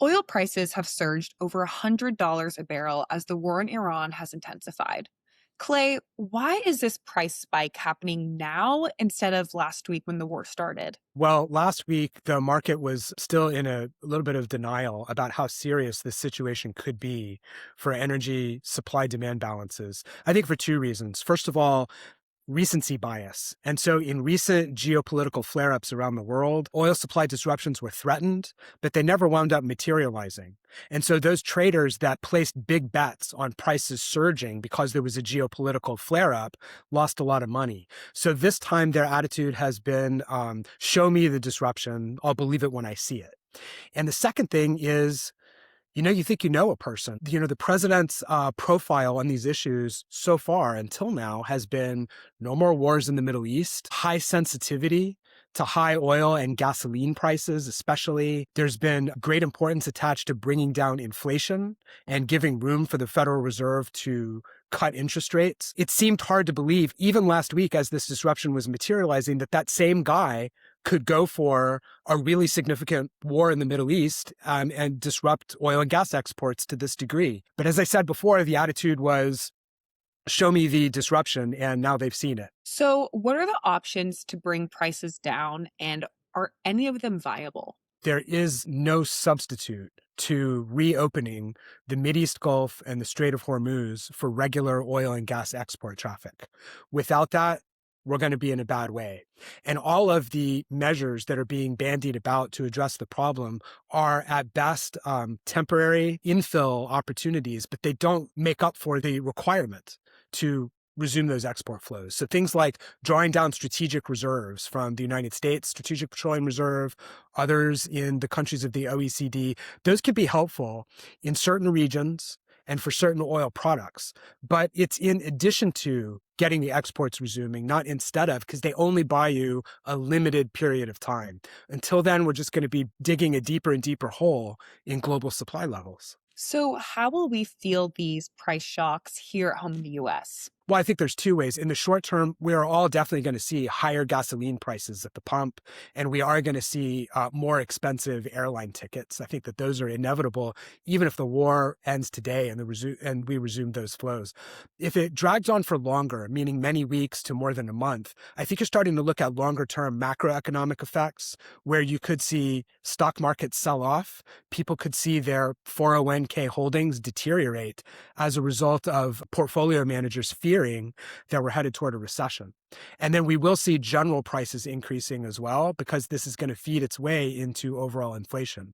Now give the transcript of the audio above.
Oil prices have surged over $100 a barrel as the war in Iran has intensified. Clay, why is this price spike happening now instead of last week when the war started? Well, last week, the market was still in a little bit of denial about how serious this situation could be for energy supply demand balances. I think for two reasons. First of all, recency bias. And so in recent geopolitical flare ups around the world, oil supply disruptions were threatened, but they never wound up materializing. And so those traders that placed big bets on prices surging because there was a geopolitical flare up lost a lot of money. So this time their attitude has been show me the disruption. I'll believe it when I see it. And the second thing is, you think you know a person. The president's profile on these issues so far until now has been no more wars in the Middle East, high sensitivity to high oil and gasoline prices, especially. There's been great importance attached to bringing down inflation and giving room for the Federal Reserve to cut interest rates. It seemed hard to believe, even last week as this disruption was materializing, that that same guy could go for a really significant war in the Middle East and disrupt oil and gas exports to this degree. But as I said before, the attitude was, show me the disruption, and now they've seen it. So, what are the options to bring prices down, and are any of them viable? There is no substitute to reopening the Mideast Gulf and the Strait of Hormuz for regular oil and gas export traffic. Without that, we're going to be in a bad way. And all of the measures that are being bandied about to address the problem are at best temporary infill opportunities, but they don't make up for the requirement to resume those export flows. So things like drawing down strategic reserves from the United States, Strategic Petroleum Reserve, others in the countries of the OECD, those can be helpful in certain regions and for certain oil products. But it's in addition to getting the exports resuming, not instead of, because they only buy you a limited period of time. Until then, we're just going to be digging a deeper and deeper hole in global supply levels. So, how will we feel these price shocks here at home in the US? Well, I think there's two ways. In the short term, we are all definitely going to see higher gasoline prices at the pump, and we are going to see more expensive airline tickets. I think that those are inevitable, even if the war ends today and we resume those flows. If it drags on for longer, meaning many weeks to more than a month, I think you're starting to look at longer term macroeconomic effects where you could see stock markets sell off. People could see their 401k holdings deteriorate as a result of portfolio managers fearing that we're headed toward a recession. And then we will see general prices increasing as well, because this is going to feed its way into overall inflation.